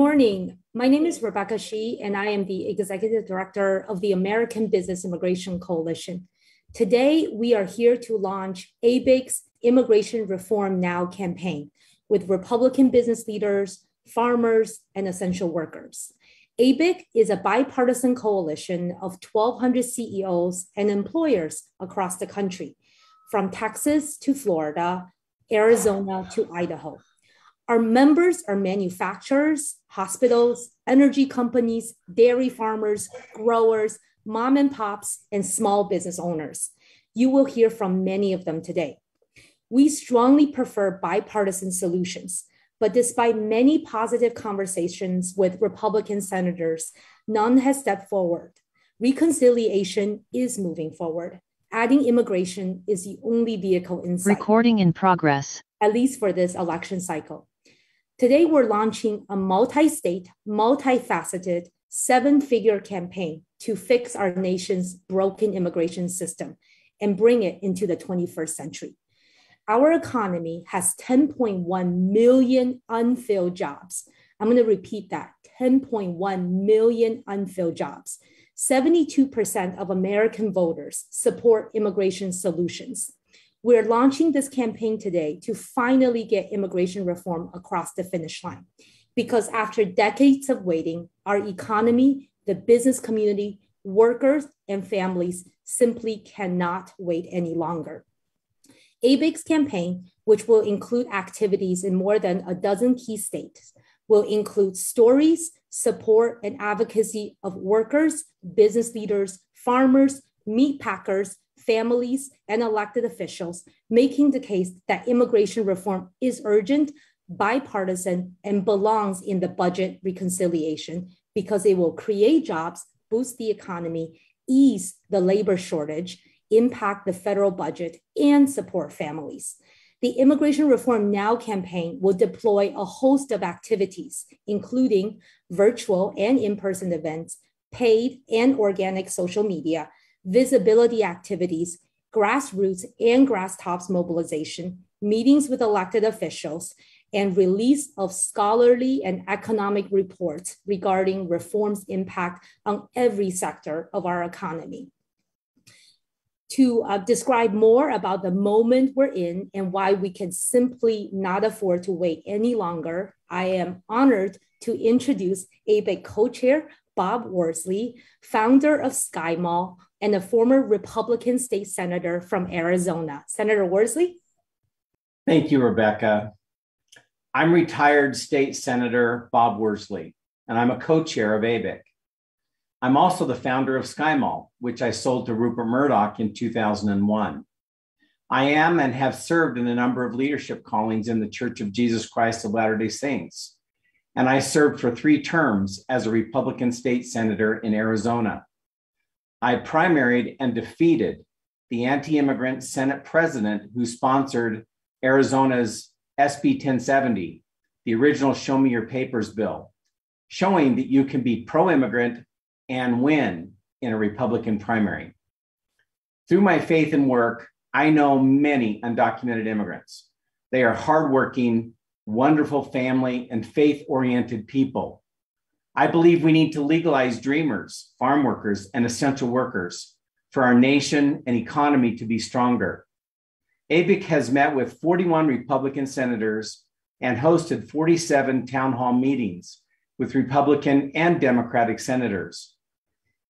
morning. My name is Rebecca Shi, and I am the Executive Director of the American Business Immigration Coalition. Today, we are here to launch ABIC's Immigration Reform Now campaign with Republican business leaders, farmers, and essential workers. ABIC is a bipartisan coalition of 1,200 CEOs and employers across the country, from Texas to Florida, Arizona to Idaho. Our members are manufacturers, hospitals, energy companies, dairy farmers, growers, mom and pops, and small business owners. You will hear from many of them today. We strongly prefer bipartisan solutions, but despite many positive conversations with Republican senators, none has stepped forward. Reconciliation is moving forward. Adding immigration is the only vehicle in sight. Recording in progress. At least for this election cycle. Today, we're launching a multi-state, multifaceted, seven-figure campaign to fix our nation's broken immigration system and bring it into the 21st century. Our economy has 10.1 million unfilled jobs. I'm going to repeat that, 10.1 million unfilled jobs. 72% of American voters support immigration solutions. We're launching this campaign today to finally get immigration reform across the finish line. Because after decades of waiting, our economy, the business community, workers, and families simply cannot wait any longer. ABIC's campaign, which will include activities in more than a dozen key states, will include stories, support, and advocacy of workers, business leaders, farmers, meat packers, families, and elected officials, making the case that immigration reform is urgent, bipartisan, and belongs in the budget reconciliation because it will create jobs, boost the economy, ease the labor shortage, impact the federal budget, and support families. The Immigration Reform Now campaign will deploy a host of activities, including virtual and in-person events, paid and organic social media, visibility activities, grassroots and grasstops mobilization, meetings with elected officials, and release of scholarly and economic reports regarding reform's impact on every sector of our economy. To describe more about the moment we're in and why we can simply not afford to wait any longer, I am honored to introduce ABIC co-chair Bob Worsley, founder of Sky Mall, and a former Republican state senator from Arizona. Senator Worsley? Thank you, Rebecca. I'm retired state senator Bob Worsley, and I'm a co-chair of ABIC. I'm also the founder of Sky Mall, which I sold to Rupert Murdoch in 2001. I am and have served in a number of leadership callings in the Church of Jesus Christ of Latter-day Saints, and I served for 3 terms as a Republican state senator in Arizona. I primaried and defeated the anti-immigrant Senate president who sponsored Arizona's SB 1070, the original Show Me Your Papers bill, showing that you can be pro-immigrant and win in a Republican primary. Through my faith and work, I know many undocumented immigrants. They are hardworking, wonderful family and faith-oriented people. I believe we need to legalize dreamers, farm workers, and essential workers for our nation and economy to be stronger. ABIC has met with 41 Republican senators and hosted 47 town hall meetings with Republican and Democratic senators.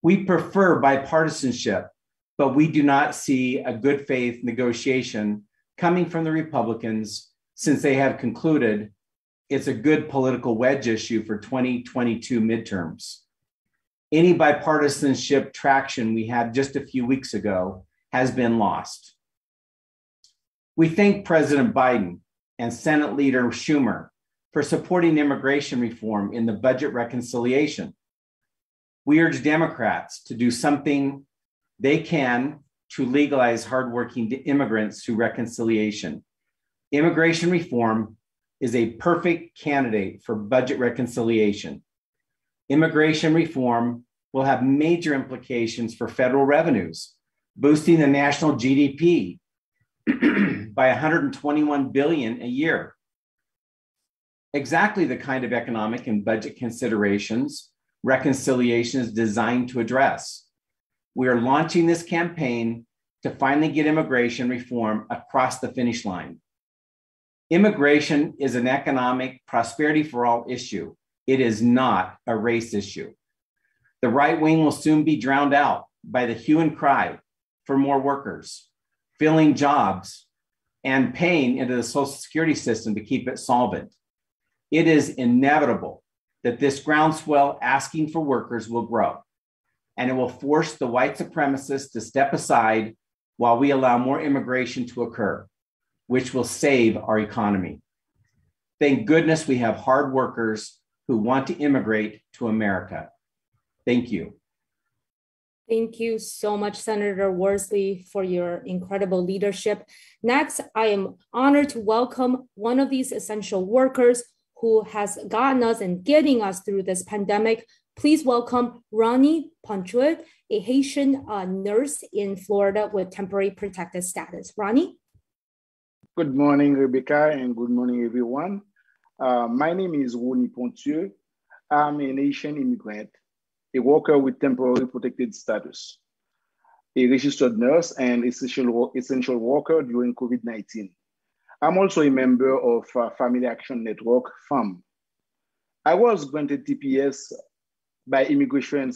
We prefer bipartisanship, but we do not see a good faith negotiation coming from the Republicans since they have concluded it's a good political wedge issue for 2022 midterms. Any bipartisanship traction we had just a few weeks ago has been lost. We thank President Biden and Senate Leader Schumer for supporting immigration reform in the budget reconciliation. We urge Democrats to do something they can to legalize hardworking immigrants through reconciliation. Immigration reform is a perfect candidate for budget reconciliation. Immigration reform will have major implications for federal revenues, boosting the national GDP by $121 billion a year. exactly the kind of economic and budget considerations reconciliation is designed to address. We are launching this campaign to finally get immigration reform across the finish line. Immigration is an economic prosperity for all issue. It is not a race issue. The right wing will soon be drowned out by the hue and cry for more workers, filling jobs, and paying into the Social Security system to keep it solvent. It is inevitable that this groundswell asking for workers will grow, and it will force the white supremacists to step aside while we allow more immigration to occur, which will save our economy. Thank goodness we have hard workers who want to immigrate to America. Thank you. Thank you so much, Senator Worsley, for your incredible leadership. Next, I am honored to welcome one of these essential workers who has gotten us and getting us through this pandemic. Please welcome Ronnie Ponchuet, a Haitian nurse in Florida with temporary protected status. Ronnie? Good morning, Rebecca, and good morning, everyone. My name is Ronnie Ponchuet. I'm a Haitian immigrant, a worker with temporary protected status, a registered nurse and essential worker during COVID-19. I'm also a member of Family Action Network, FAM. I was granted TPS by immigration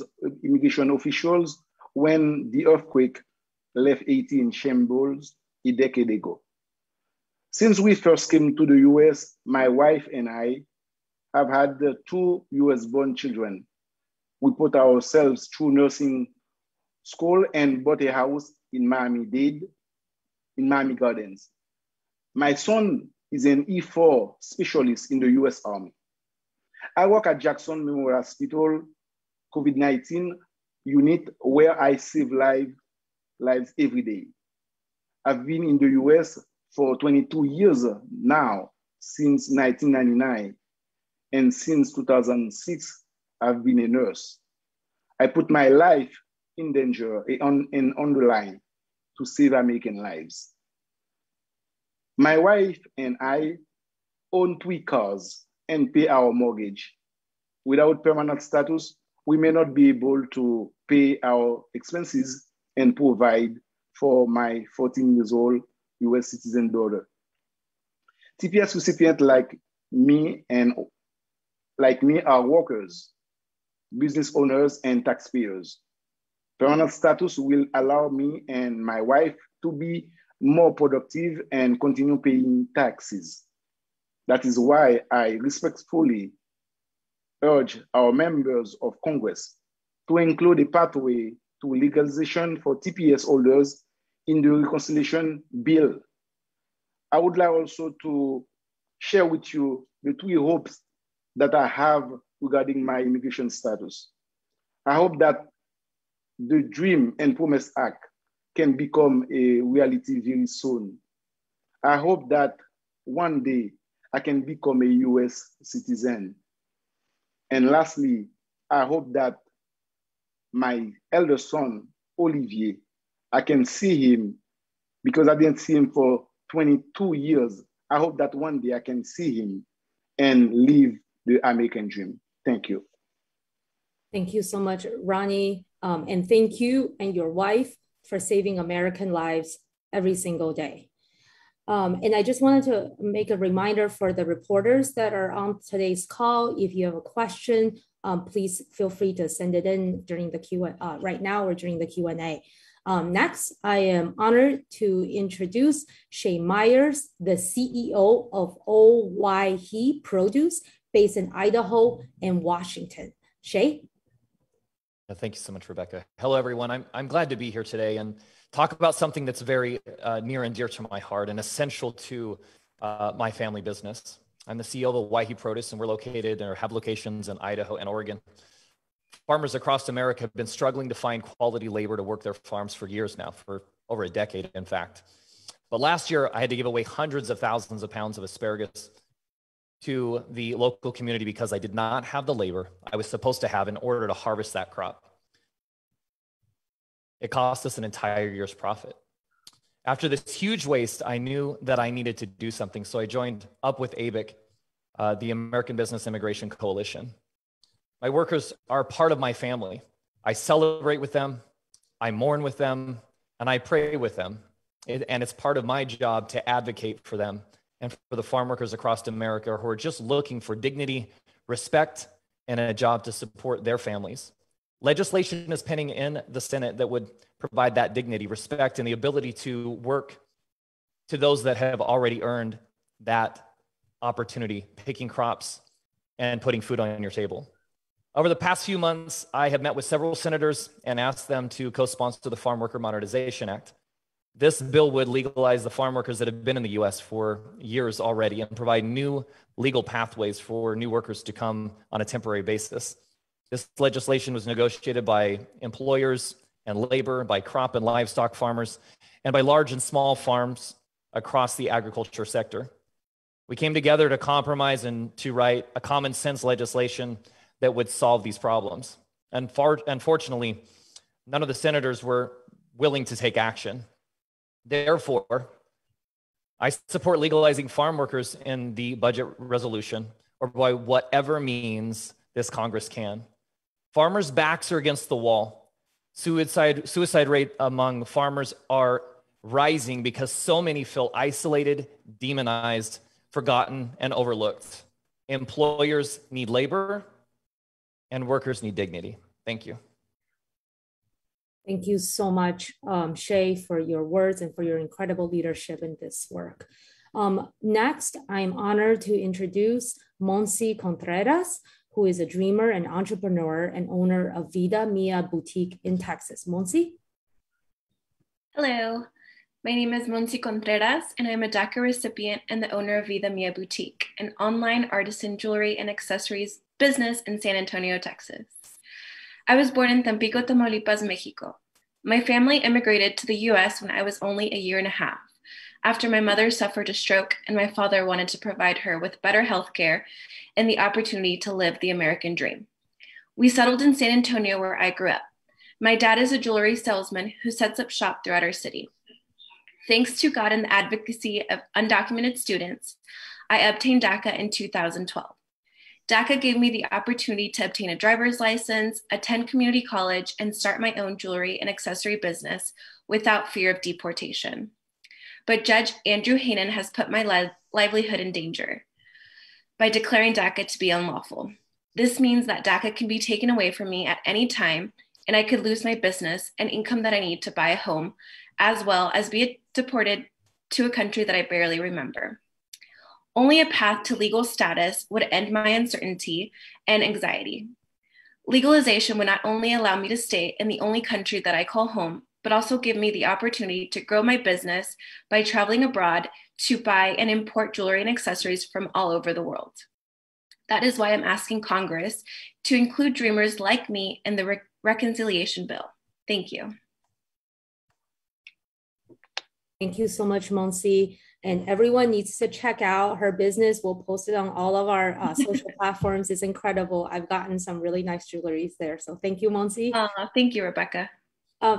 officials when the earthquake left Haiti in shambles a decade ago. Since we first came to the US, my wife and I have had 2 US-born children. We put ourselves through nursing school and bought a house in Miami-Dade, in Miami Gardens. My son is an E4 specialist in the US Army. I work at Jackson Memorial Hospital COVID-19 unit where I save lives every day. I've been in the US for 22 years now, since 1999. And since 2006, I've been a nurse. I put my life in danger on the line to save American lives. My wife and I own 3 cars and pay our mortgage. Without permanent status, we may not be able to pay our expenses and provide for my 14-year-old US citizen daughter. TPS recipients like me are workers, business owners, and taxpayers. Permanent status will allow me and my wife to be more productive and continue paying taxes. That is why I respectfully urge our members of Congress to include a pathway to legalization for TPS holders in the reconciliation bill. I would like also to share with you the 3 hopes that I have regarding my immigration status. I hope that the Dream and Promise Act can become a reality very soon. I hope that one day I can become a US citizen. And lastly, I hope that my elder son, Olivier, I can see him because I didn't see him for 22 years. I hope that one day I can see him and live the American dream. Thank you. Thank you so much, Ronnie. And thank you and your wife for saving American lives every single day. And I just wanted to make a reminder for the reporters that are on today's call. If you have a question, please feel free to send it in during the Q&A right now or during the Q&A. Next, I am honored to introduce Shay Myers, the CEO of ABIC Produce, based in Idaho and Washington. Shay? Thank you so much, Rebecca. Hello, everyone. I'm glad to be here today and talk about something that's very near and dear to my heart and essential to my family business. I'm the CEO of ABIC Produce, and we're located or have locations in Idaho and Oregon. Farmers across America have been struggling to find quality labor to work their farms for years now, for over a decade, in fact. But last year, I had to give away hundreds of thousands of pounds of asparagus to the local community because I did not have the labor I was supposed to have in order to harvest that crop. It cost us an entire year's profit. After this huge waste, I knew that I needed to do something, so I joined up with ABIC the American Business Immigration Coalition. My workers are part of my family. I celebrate with them, I mourn with them, and I pray with them. And it's part of my job to advocate for them and for the farm workers across America who are just looking for dignity, respect, and a job to support their families. Legislation is pending in the Senate that would provide that dignity, respect, and the ability to work to those that have already earned that opportunity, picking crops and putting food on your table. Over the past few months, I have met with several senators and asked them to co-sponsor the Farm Worker Modernization Act. This bill would legalize the farm workers that have been in the U.S. for years already and provide new legal pathways for new workers to come on a temporary basis. This legislation was negotiated by employers and labor, by crop and livestock farmers, and by large and small farms across the agriculture sector. We came together to compromise and to write a common sense legislation that would solve these problems. Unfortunately, none of the senators were willing to take action. Therefore, I support legalizing farm workers in the budget resolution or by whatever means this Congress can. Farmers' backs are against the wall. Suicide rate among farmers are rising because so many feel isolated, demonized, forgotten, and overlooked. Employers need labor and workers need dignity. Thank you. Thank you so much, Shay, for your words and for your incredible leadership in this work. Next, I'm honored to introduce Monse Contreras, who is a dreamer and entrepreneur and owner of Vida Mia Boutique in Texas. Monse? Hello, my name is Monse Contreras, and I'm a DACA recipient and the owner of Vida Mia Boutique, an online artisan jewelry and accessories business in San Antonio, Texas. I was born in Tampico, Tamaulipas, Mexico. My family immigrated to the US when I was only a year and a half, after my mother suffered a stroke and my father wanted to provide her with better health care and the opportunity to live the American dream. We settled in San Antonio, where I grew up. My dad is a jewelry salesman who sets up shop throughout our city. Thanks to God and the advocacy of undocumented students, I obtained DACA in 2012. DACA gave me the opportunity to obtain a driver's license, attend community college, and start my own jewelry and accessory business without fear of deportation. But Judge Andrew Hanen has put my livelihood in danger by declaring DACA to be unlawful. This means that DACA can be taken away from me at any time, and I could lose my business and income that I need to buy a home, as well as be deported to a country that I barely remember. Only a path to legal status would end my uncertainty and anxiety. Legalization would not only allow me to stay in the only country that I call home, but also give me the opportunity to grow my business by traveling abroad to buy and import jewelry and accessories from all over the world. That is why I'm asking Congress to include dreamers like me in the reconciliation bill. Thank you. Thank you so much, Monse. And everyone needs to check out her business. We'll post it on all of our social platforms. It's incredible. I've gotten some really nice jewelries there. So thank you, Monse. Thank you, Rebecca.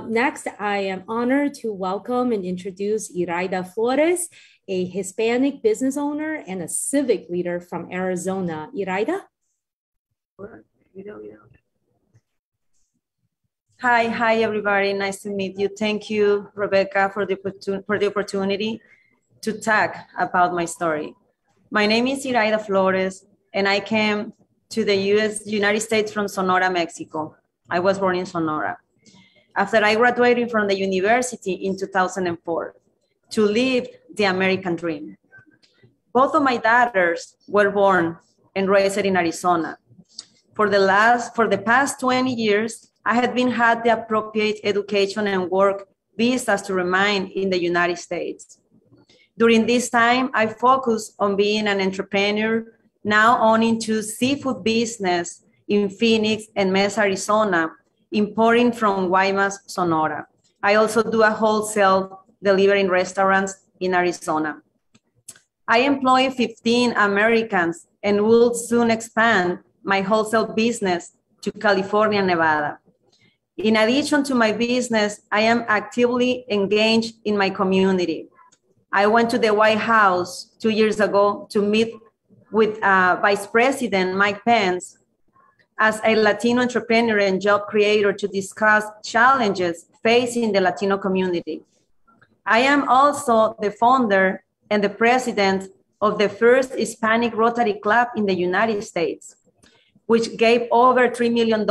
Next, I am honored to welcome and introduce Iraida Flores, a Hispanic business owner and a civic leader from Arizona. Iraida? Hi, everybody. Nice to meet you. Thank you, Rebecca, for the opportunity to talk about my story. My name is Iraida Flores, and I came to the United States from Sonora, Mexico. I was born in Sonora. After I graduated from the university in 2004 to live the American dream. Both of my daughters were born and raised in Arizona. For the past 20 years, I had had the appropriate education and work visas to remain in the United States. During this time, I focused on being an entrepreneur, now owning two seafood business in Phoenix and Mesa, Arizona, importing from Guaymas, Sonora. I also do a wholesale delivery in restaurants in Arizona. I employ 15 Americans and will soon expand my wholesale business to California and Nevada. In addition to my business, I am actively engaged in my community. I went to the White House 2 years ago to meet with Vice President Mike Pence as a Latino entrepreneur and job creator to discuss challenges facing the Latino community. I am also the founder and the president of the first Hispanic Rotary Club in the United States, which gave over $3 million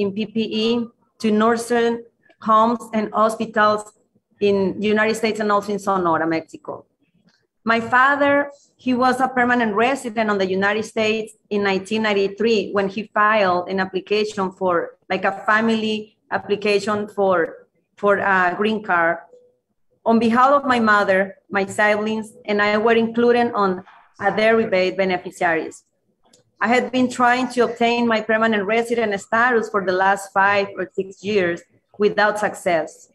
in PPE to nursing homes and hospitals in the United States and also in Sonora, Mexico. My father, he was a permanent resident of the United States in 1993 when he filed an application for, like a family application for a green card. On behalf of my mother, my siblings, and I were included on their rebate beneficiaries. I had been trying to obtain my permanent resident status for the last 5 or 6 years without success.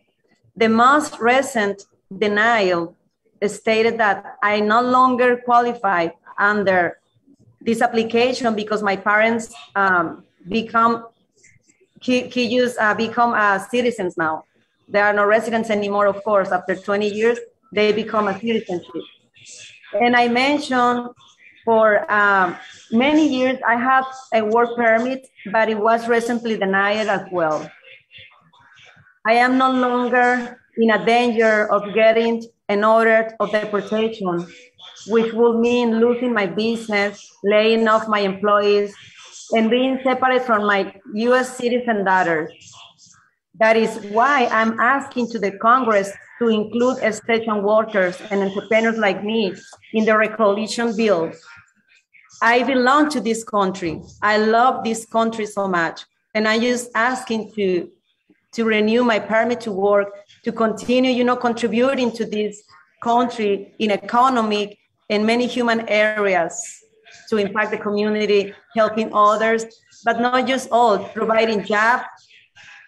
The most recent denial stated that I no longer qualify under this application because my parents become citizens now. They are not residents anymore, of course. After 20 years, they become a citizenship. And I mentioned for many years, I have a work permit, but it was recently denied as well. I am no longer in a danger of getting an order of deportation, which would mean losing my business, laying off my employees, and being separate from my US citizen daughters. That is why I'm asking to the Congress to include station workers and entrepreneurs like me in the recognition bill. I belong to this country. I love this country so much. And I'm just asking to renew my permit to work, to continue, contributing to this country in economic and many human areas to impact the community, helping others, but not just all, providing jobs,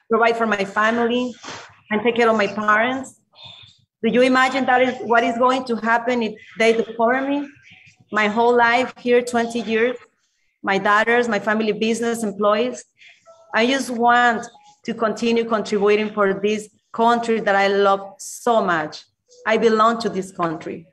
provide for my family, and take care of my parents. Do you imagine that is what is going to happen if they deport me? My whole life here, 20 years, my daughters, my family business employees. I just want to continue contributing for this country that I love so much. I belong to this country.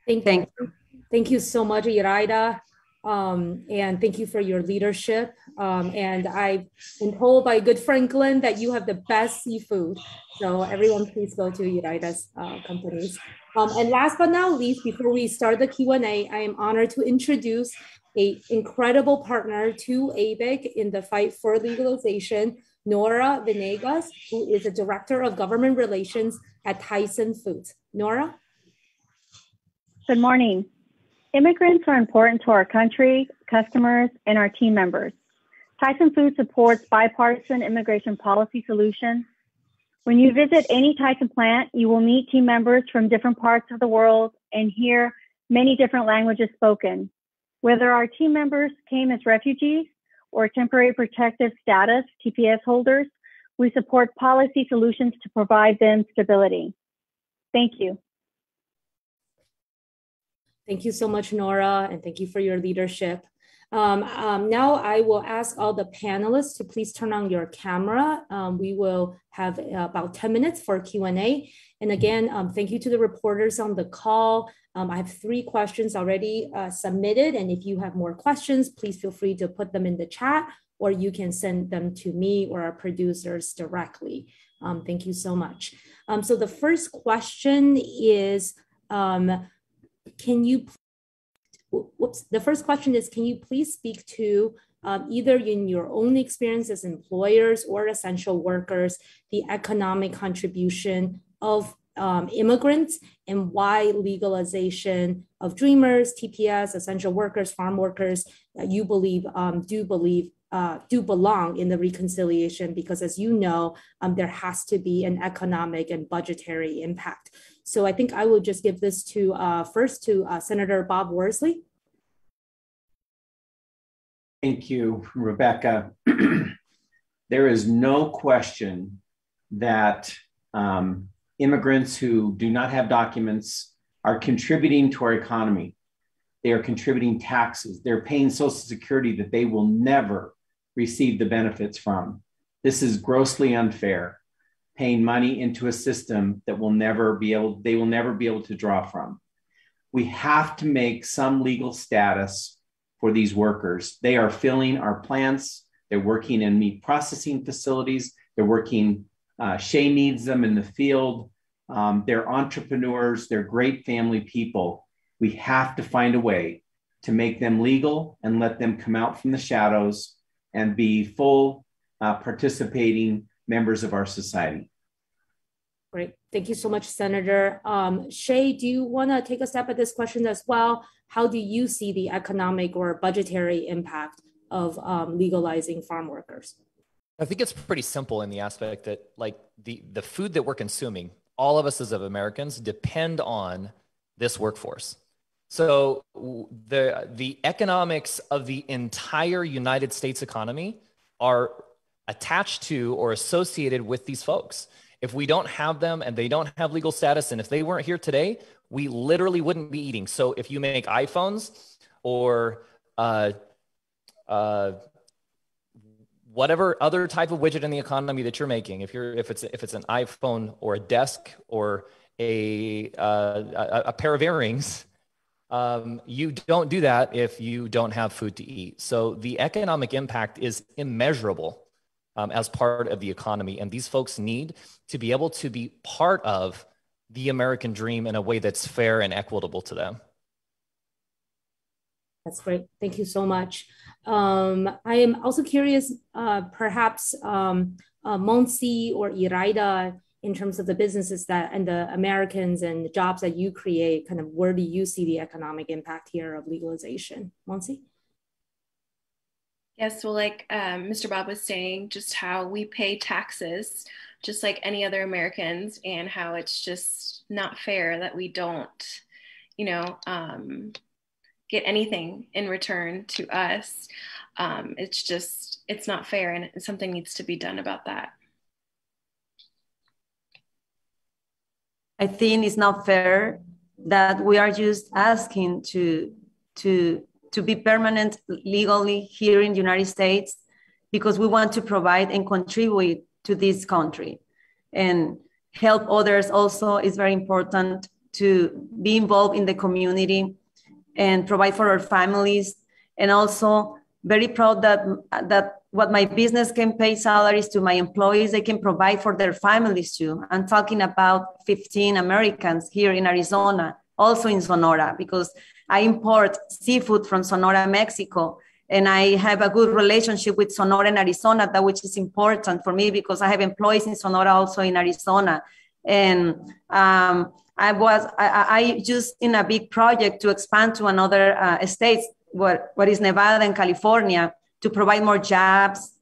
Thank you. Thank you so much, Iraida. And thank you for your leadership. And I've been told by good friend Glenn that you have the best seafood. So everyone, please go to Iraida's companies. And last but not least, before we start the Q&A, I am honored to introduce an incredible partner to ABIC in the fight for legalization, Nora Venegas, who is the Director of Government Relations at Tyson Foods. Nora? Good morning. Immigrants are important to our country, customers, and our team members. Tyson Foods supports bipartisan immigration policy solutions. When you visit any Tyson plant, you will meet team members from different parts of the world and hear many different languages spoken. Whether our team members came as refugees or temporary protective status, TPS holders, we support policy solutions to provide them stability. Thank you. Thank you so much, Nora, and thank you for your leadership. Now I will ask all the panelists to please turn on your camera. We will have about 10 minutes for Q&A. And again, thank you to the reporters on the call. I have 3 questions already submitted. And if you have more questions, please feel free to put them in the chat, or you can send them to me or our producers directly. Thank you so much. So the first question is, can you please speak to either in your own experience as employers or essential workers, the economic contribution of immigrants and why legalization of dreamers, TPS, essential workers, farm workers, you believe do belong in the reconciliation, because as you know, there has to be an economic and budgetary impact. So I think I will just give this to first to Senator Bob Worsley. Thank you, Rebecca. There is no question that immigrants who do not have documents are contributing to our economy. They are contributing taxes. They're paying Social Security that they will never receive the benefits from. This is grossly unfair, paying money into a system that they will never be able to draw from. We have to make some legal status for these workers. They are filling our plants. They're working in meat processing facilities. They're working, Shay needs them in the field. They're entrepreneurs. They're great family people. We have to find a way to make them legal and let them come out from the shadows and be full participating members of our society. Great. Thank you so much, Senator. Shay, do you want to take a step at this question as well? How do you see the economic or budgetary impact of legalizing farm workers? I think it's pretty simple in the aspect that like the food that we're consuming, all of us as Americans depend on this workforce. So the economics of the entire United States economy are attached to or associated with these folks. If we don't have them and they don't have legal status, and if they weren't here today, we literally wouldn't be eating. So if you make iPhones or whatever other type of widget in the economy that you're making, if it's an iPhone or a desk or a pair of earrings, you don't do that if you don't have food to eat. So the economic impact is immeasurable as part of the economy. And these folks need to be able to be part of the American dream in a way that's fair and equitable to them. That's great. Thank you so much. I am also curious, perhaps Monsi or Iraida, in terms of the businesses that and the Americans and the jobs that you create, kind of where do you see the economic impact here of legalization? Monsi? Yes, well, like Mr. Bob was saying, just how we pay taxes just like any other Americans, and how it's just not fair that we don't, get anything in return to us. It's not fair, and something needs to be done about that. I think it's not fair that we are just asking to be permanent legally here in the United States because we want to provide and contribute to this country and help others. Also, is very important to be involved in the community and provide for our families. And also very proud that what my business can pay salaries to my employees, they can provide for their families too. I'm talking about 15 Americans here in Arizona, also in Sonora, because I import seafood from Sonora, Mexico. And I have a good relationship with Sonora and Arizona, which is important for me because I have employees in Sonora, also in Arizona. And I just in a big project to expand to another states, what is Nevada and California, to provide more jobs,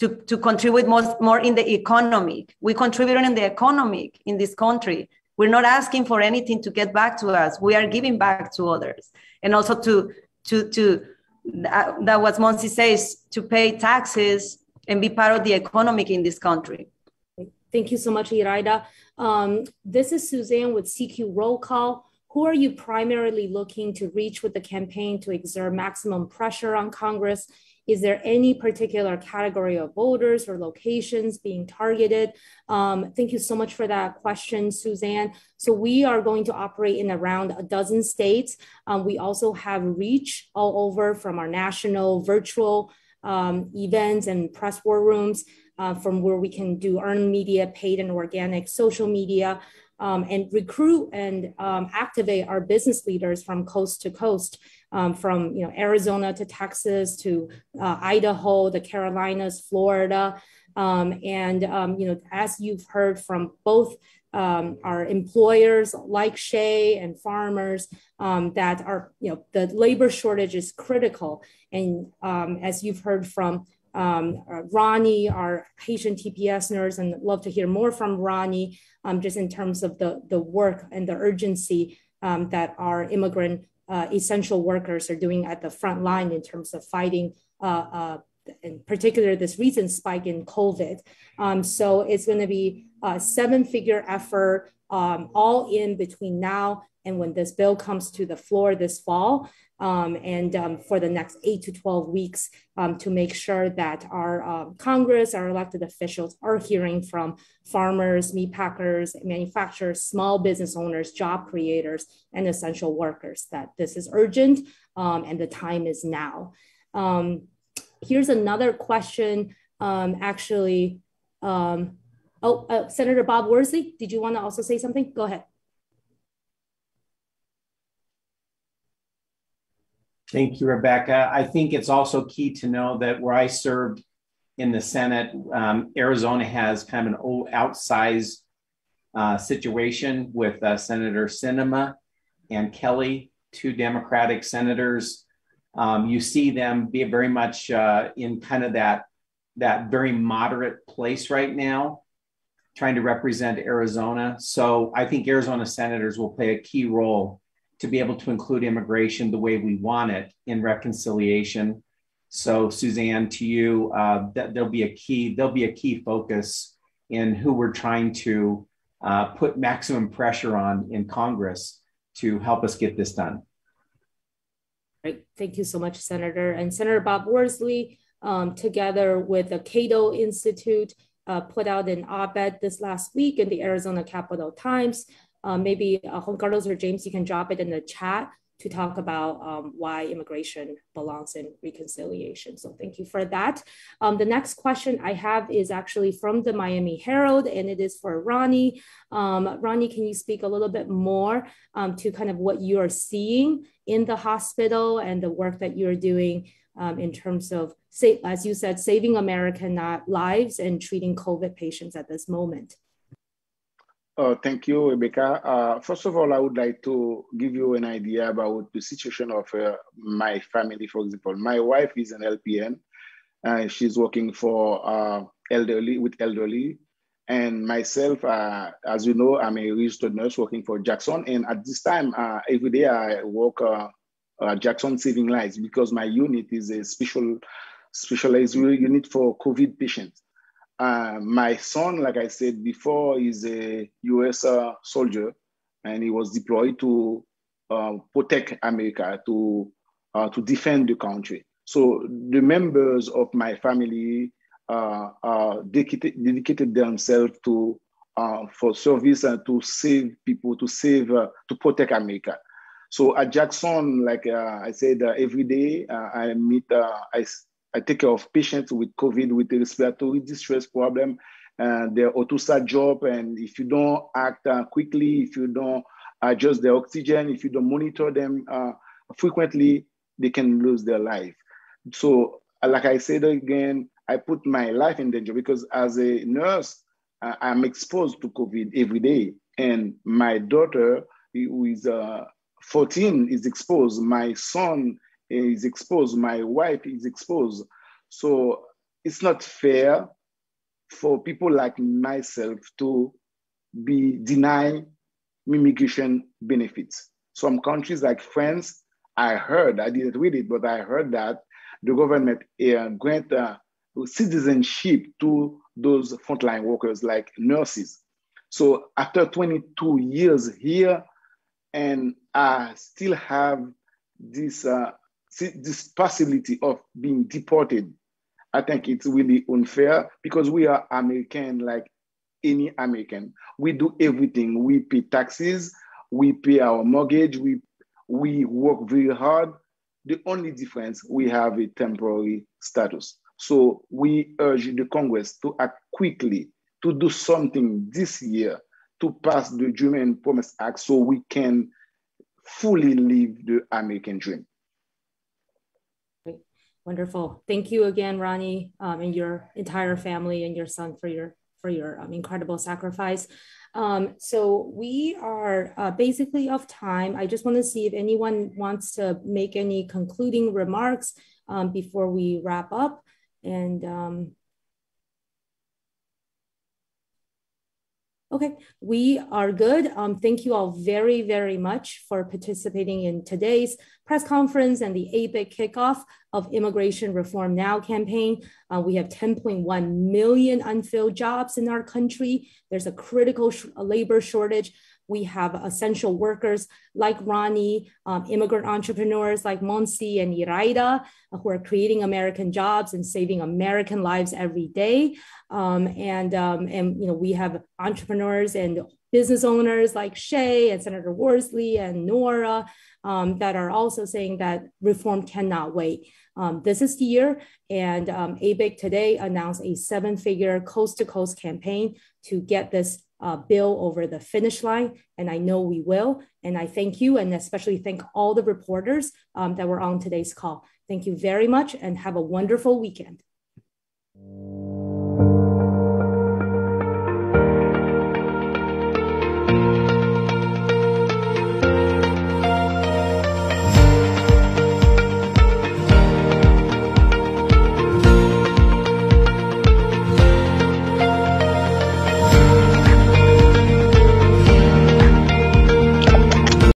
to contribute more in the economy. We contribute in the economy in this country. We're not asking for anything to get back to us. We are giving back to others. And also that what Monsi says, to pay taxes and be part of the economy in this country. Thank you so much, Iraida. This is Suzanne with CQ Roll Call. Who are you primarily looking to reach with the campaign to exert maximum pressure on Congress? Is there any particular category of voters or locations being targeted? Thank you so much for that question, Suzanne. So we are going to operate in around a dozen states. We also have reach all over from our national virtual events and press war rooms, from where we can do earned media, paid and organic social media, and recruit and activate our business leaders from coast to coast, from Arizona to Texas to Idaho, the Carolinas, Florida, and as you've heard from both our employers like Shay and farmers, that are the labor shortage is critical, and as you've heard from Ronnie, our Haitian TPS nurse, and love to hear more from Ronnie, just in terms of the work and the urgency that our immigrant essential workers are doing at the front line in terms of fighting the in particular, this recent spike in COVID. So it's going to be a 7-figure effort, all in between now and when this bill comes to the floor this fall, and for the next 8 to 12 weeks, to make sure that our Congress, our elected officials are hearing from farmers, meat packers, manufacturers, small business owners, job creators, and essential workers, that this is urgent and the time is now. Here's another question, Senator Bob Worsley, did you want to also say something? Go ahead. Thank you, Rebecca. I think it's also key to know that where I served in the Senate, Arizona has kind of an outsized situation with Senator Sinema and Kelly, 2 Democratic senators. You see them be very much in kind of that very moderate place right now, trying to represent Arizona. So I think Arizona senators will play a key role to be able to include immigration the way we want it in reconciliation. So Suzanne, to you, there'll be a key focus in who we're trying to put maximum pressure on in Congress to help us get this done. Right. Thank you so much, Senator. And Senator Bob Worsley, together with the Cato Institute, put out an op-ed this last week in the Arizona Capitol Times. Maybe Juan Carlos or James, you can drop it in the chat to talk about why immigration belongs in reconciliation. So thank you for that. The next question I have is actually from the Miami Herald, and it is for Ronnie. Ronnie, can you speak a little bit more to kind of what you are seeing in the hospital and the work that you're doing in terms of, as you said, saving American lives and treating COVID patients at this moment? Thank you, Rebecca. First of all, I would like to give you an idea about the situation of my family, for example. My wife is an LPN. She's working for elderly. And myself, as you know, I'm a registered nurse working for Jackson. And at this time, every day I work Jackson Saving Lives because my unit is a specialized unit for COVID patients. My son, like I said before, is a U.S. soldier, and he was deployed to protect America, to defend the country. So the members of my family dedicated themselves to for service and to save people, to protect America. So at Jackson, like I said, every day I take care of patients with COVID, with the respiratory distress problem, their OTUSA job. And if you don't act quickly, if you don't adjust their oxygen, if you don't monitor them frequently, they can lose their life. So like I said again, I put my life in danger because as a nurse, I'm exposed to COVID every day. And my daughter, who is 14, is exposed. My son is exposed. My wife is exposed. So it's not fair for people like myself to be denied immigration benefits. Some countries like France, I didn't read it, but I heard that the government grant citizenship to those frontline workers like nurses. So after 22 years here, and I still have this possibility of being deported, I think it's really unfair because we are American like any American. We do everything. We pay taxes, we pay our mortgage, we work very hard. The only difference, we have a temporary status. So we urge the Congress to act quickly, to do something this year, to pass the Dream and Promise Act so we can fully live the American dream. Wonderful. Thank you again, Ronnie, and your entire family and your son for your incredible sacrifice. So we are basically off time. I just want to see if anyone wants to make any concluding remarks before we wrap up. And okay, we are good. Thank you all very, very much for participating in today's press conference and the ABIC kickoff. of Immigration Reform Now campaign. We have 10.1 million unfilled jobs in our country. There's a critical labor shortage. We have essential workers like Ronnie, immigrant entrepreneurs like Monsi and Iraida, who are creating American jobs and saving American lives every day. We have entrepreneurs and business owners like Shay and Senator Worsley and Nora that are also saying that reform cannot wait. This is the year, and ABIC today announced a 7-figure coast-to-coast campaign to get this bill over the finish line, and I know we will. And I thank you, and especially thank all the reporters that were on today's call. Thank you very much, and have a wonderful weekend.